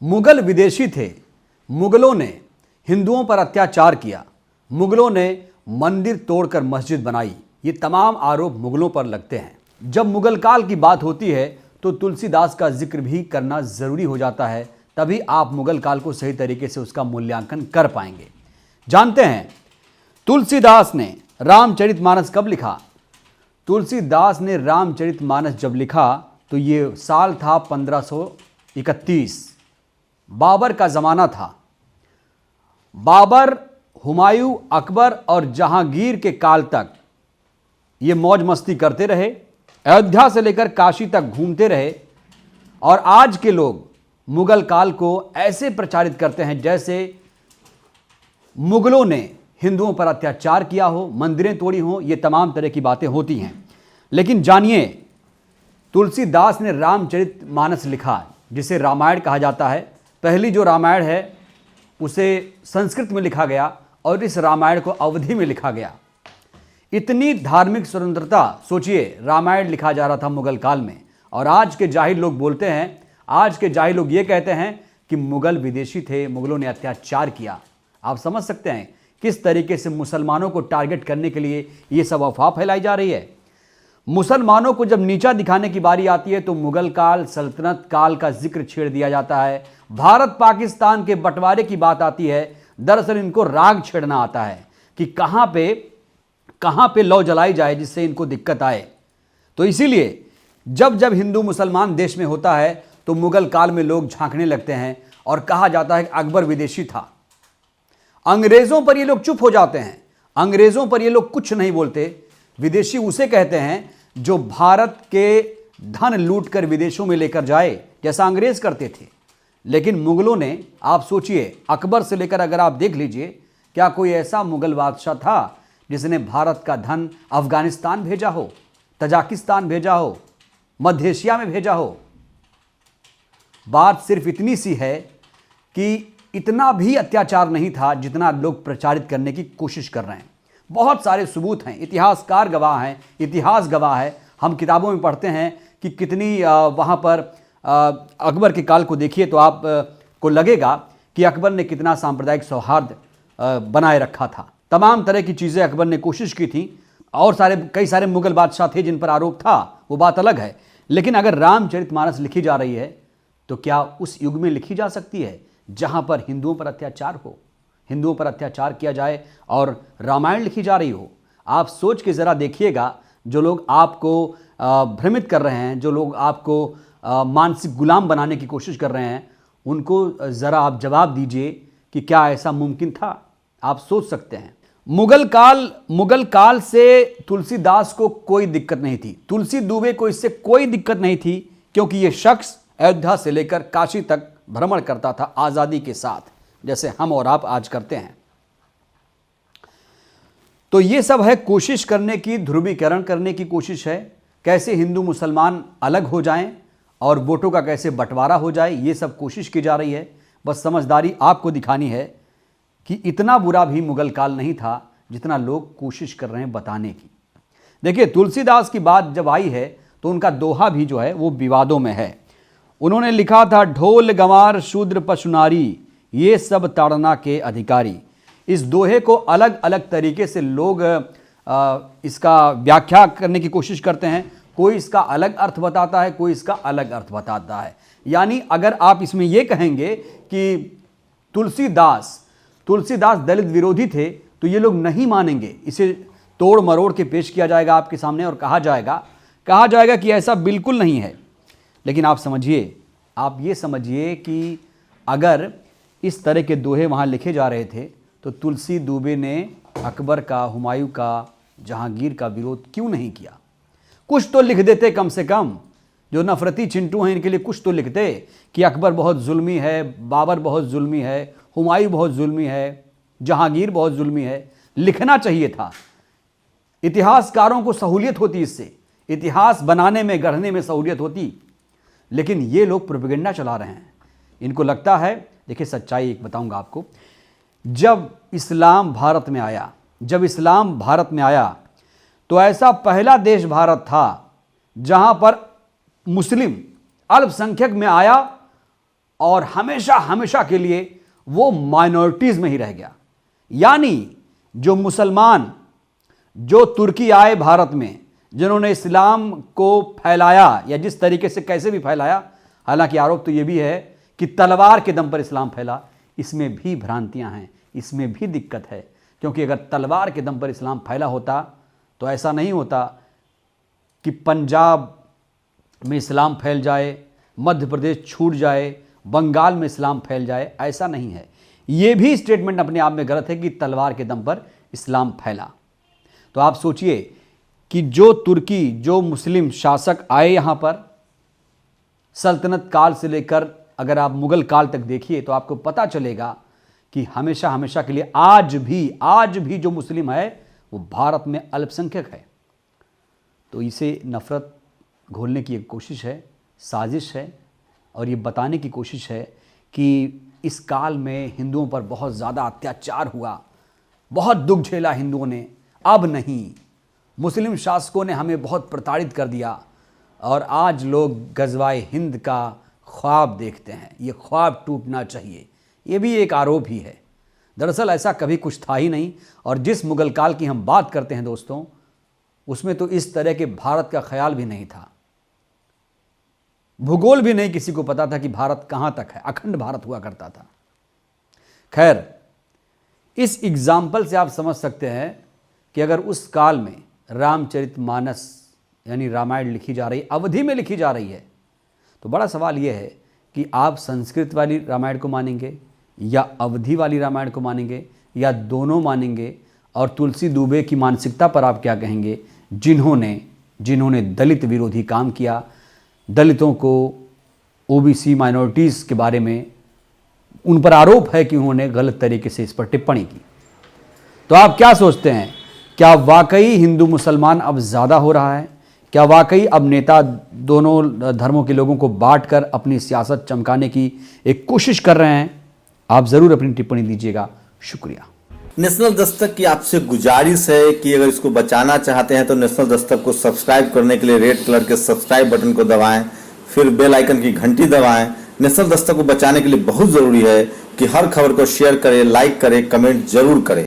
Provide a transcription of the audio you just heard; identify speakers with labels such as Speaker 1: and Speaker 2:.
Speaker 1: मुगल विदेशी थे, मुगलों ने हिंदुओं पर अत्याचार किया, मुगलों ने मंदिर तोड़कर मस्जिद बनाई। ये तमाम आरोप मुगलों पर लगते हैं। जब मुगल काल की बात होती है तो तुलसीदास का जिक्र भी करना ज़रूरी हो जाता है, तभी आप मुगल काल को सही तरीके से उसका मूल्यांकन कर पाएंगे। जानते हैं तुलसीदास ने रामचरितमानस कब लिखा? तुलसीदास ने रामचरितमानस जब लिखा तो ये साल था 1531। बाबर का ज़माना था। बाबर, हुमायूं, अकबर और जहांगीर के काल तक ये मौज मस्ती करते रहे, अयोध्या से लेकर काशी तक घूमते रहे। और आज के लोग मुगल काल को ऐसे प्रचारित करते हैं जैसे मुगलों ने हिंदुओं पर अत्याचार किया हो, मंदिरें तोड़ी हो, ये तमाम तरह की बातें होती हैं। लेकिन जानिए, तुलसीदास ने रामचरितमानस लिखा, जिसे रामायण कहा जाता है। पहली जो रामायण है उसे संस्कृत में लिखा गया और इस रामायण को अवधी में लिखा गया। इतनी धार्मिक स्वतंत्रता, सोचिए, रामायण लिखा जा रहा था मुगल काल में। और आज के जाहिल लोग बोलते हैं, आज के जाहिल लोग ये कहते हैं कि मुगल विदेशी थे, मुगलों ने अत्याचार किया। आप समझ सकते हैं किस तरीके से मुसलमानों को टारगेट करने के लिए ये सब अफवाह फैलाई जा रही है। मुसलमानों को जब नीचा दिखाने की बारी आती है तो मुगल काल, सल्तनत काल का जिक्र छेड़ दिया जाता है। भारत पाकिस्तान के बंटवारे की बात आती है, दरअसल इनको राग छेड़ना आता है कि कहां पे लौ जलाई जाए जिससे इनको दिक्कत आए। तो इसीलिए जब जब हिंदू मुसलमान देश में होता है तो मुगल काल में लोग झांकने लगते हैं और कहा जाता है कि अकबर विदेशी था। अंग्रेजों पर ये लोग चुप हो जाते हैं, अंग्रेजों पर ये लोग कुछ नहीं बोलते। विदेशी उसे कहते हैं जो भारत के धन लूट कर विदेशों में लेकर जाए, जैसा अंग्रेज करते थे। लेकिन मुगलों ने, आप सोचिए, अकबर से लेकर अगर आप देख लीजिए, क्या कोई ऐसा मुगल बादशाह था जिसने भारत का धन अफगानिस्तान भेजा हो, तजाकिस्तान भेजा हो, मध्य एशिया में भेजा हो? बात सिर्फ इतनी सी है कि इतना भी अत्याचार नहीं था जितना लोग प्रचारित करने की कोशिश कर रहे हैं। बहुत सारे सबूत हैं, इतिहासकार गवाह हैं, इतिहास गवाह है। हम किताबों में पढ़ते हैं कि कितनी वहाँ पर अकबर के काल को देखिए तो आप को लगेगा कि अकबर ने कितना सांप्रदायिक सौहार्द बनाए रखा था। तमाम तरह की चीज़ें अकबर ने कोशिश की थी। और कई सारे मुगल बादशाह थे जिन पर आरोप था, वो बात अलग है। लेकिन अगर रामचरितमानस लिखी जा रही है तो क्या उस युग में लिखी जा सकती है जहाँ पर हिंदुओं पर अत्याचार हो, हिंदुओं पर अत्याचार किया जाए और रामायण लिखी जा रही हो? आप सोच के ज़रा देखिएगा। जो लोग आपको भ्रमित कर रहे हैं, जो लोग आपको मानसिक गुलाम बनाने की कोशिश कर रहे हैं, उनको ज़रा आप जवाब दीजिए कि क्या ऐसा मुमकिन था? आप सोच सकते हैं। मुगल काल से तुलसीदास को कोई दिक्कत नहीं थी, तुलसी दुबे को इससे कोई दिक्कत नहीं थी, क्योंकि ये शख्स अयोध्या से लेकर काशी तक भ्रमण करता था आज़ादी के साथ, जैसे हम और आप आज करते हैं। तो ये सब है कोशिश करने की, ध्रुवीकरण करने की कोशिश है, कैसे हिंदू मुसलमान अलग हो जाएं और वोटों का कैसे बंटवारा हो जाए, ये सब कोशिश की जा रही है। बस समझदारी आपको दिखानी है कि इतना बुरा भी मुगल काल नहीं था जितना लोग कोशिश कर रहे हैं बताने की। देखिए, तुलसीदास की बात जब आई है तो उनका दोहा भी जो है वो विवादों में है। उन्होंने लिखा था, ढोल गंवार शूद्र पशुनारी, ये सब ताड़ना के अधिकारी। इस दोहे को अलग अलग तरीके से लोग इसका व्याख्या करने की कोशिश करते हैं। कोई इसका अलग अर्थ बताता है, कोई इसका अलग अर्थ बताता है। यानी अगर आप इसमें यह कहेंगे कि तुलसीदास दलित विरोधी थे तो ये लोग नहीं मानेंगे। इसे तोड़ मरोड़ के पेश किया जाएगा आपके सामने और कहा जाएगा कि ऐसा बिल्कुल नहीं है। लेकिन आप ये समझिए कि अगर इस तरह के दोहे वहाँ लिखे जा रहे थे तो तुलसी दुबे ने अकबर का, हुमायूं का, जहांगीर का विरोध क्यों नहीं किया? कुछ तो लिख देते, कम से कम जो नफरती चिंटू हैं इनके लिए कुछ तो लिखते कि अकबर बहुत जुल्मी है, बाबर बहुत जुल्मी है, हुमायूं बहुत जुल्मी है, जहांगीर बहुत जुल्मी है। लिखना चाहिए था। इतिहासकारों को सहूलियत होती, इससे इतिहास बनाने में, गढ़ने में सहूलियत होती। लेकिन ये लोग प्रोपेगेंडा चला रहे हैं। इनको लगता है, देखिए सच्चाई एक बताऊंगा आपको, जब इस्लाम भारत में आया तो ऐसा पहला देश भारत था जहां पर मुस्लिम अल्पसंख्यक में आया और हमेशा हमेशा के लिए वो माइनॉरिटीज में ही रह गया। यानी जो मुसलमान जो तुर्की आए भारत में, जिन्होंने इस्लाम को फैलाया या जिस तरीके से कैसे भी फैलाया, हालांकि आरोप तो ये भी है कि तलवार के दम पर इस्लाम फैला, इसमें भी भ्रांतियां हैं, इसमें भी दिक्कत है। क्योंकि अगर तलवार के दम पर इस्लाम फैला होता तो ऐसा नहीं होता कि पंजाब में इस्लाम फैल जाए, मध्य प्रदेश छूट जाए, बंगाल में इस्लाम फैल जाए, ऐसा नहीं है। ये भी स्टेटमेंट अपने आप में गलत है कि तलवार के दम पर इस्लाम फैला। तो आप सोचिए कि जो तुर्की, जो मुस्लिम शासक आए यहाँ पर, सल्तनत काल से लेकर अगर आप मुगल काल तक देखिए तो आपको पता चलेगा कि हमेशा हमेशा के लिए आज भी जो मुस्लिम है वो भारत में अल्पसंख्यक है। तो इसे नफरत घोलने की एक कोशिश है, साजिश है, और ये बताने की कोशिश है कि इस काल में हिंदुओं पर बहुत ज़्यादा अत्याचार हुआ, बहुत दुख झेला हिंदुओं ने, अब नहीं, मुस्लिम शासकों ने हमें बहुत प्रताड़ित कर दिया और आज लोग गज़वाए हिंद का ख्वाब देखते हैं। ये ख्वाब टूटना चाहिए, ये भी एक आरोप ही है। दरअसल ऐसा कभी कुछ था ही नहीं। और जिस मुगल काल की हम बात करते हैं दोस्तों, उसमें तो इस तरह के भारत का ख्याल भी नहीं था, भूगोल भी नहीं किसी को पता था कि भारत कहाँ तक है, अखंड भारत हुआ करता था। खैर, इस एग्जाम्पल से आप समझ सकते हैं कि अगर उस काल में रामचरितमानस यानी रामायण लिखी जा रही, अवधि में लिखी जा रही है, तो बड़ा सवाल यह है कि आप संस्कृत वाली रामायण को मानेंगे या अवधि वाली रामायण को मानेंगे या दोनों मानेंगे, और तुलसी दुबे की मानसिकता पर आप क्या कहेंगे, जिन्होंने दलित विरोधी काम किया, दलितों को, ओबीसी माइनॉरिटीज़ के बारे में उन पर आरोप है कि उन्होंने गलत तरीके से इस पर टिप्पणी की। तो आप क्या सोचते हैं, क्या वाकई हिंदू मुसलमान अब ज़्यादा हो रहा है? क्या वाकई अब नेता दोनों धर्मों के लोगों को बांटकर अपनी सियासत चमकाने की एक कोशिश कर रहे हैं? आप ज़रूर अपनी टिप्पणी दीजिएगा। शुक्रिया।
Speaker 2: नेशनल दस्तक की आपसे गुजारिश है कि अगर इसको बचाना चाहते हैं तो नेशनल दस्तक को सब्सक्राइब करने के लिए रेड कलर के सब्सक्राइब बटन को दबाएं, फिर बेल आइकन की घंटी दबाएं। नेशनल दस्तक को बचाने के लिए बहुत जरूरी है कि हर खबर को शेयर करें, लाइक करें, कमेंट जरूर करें।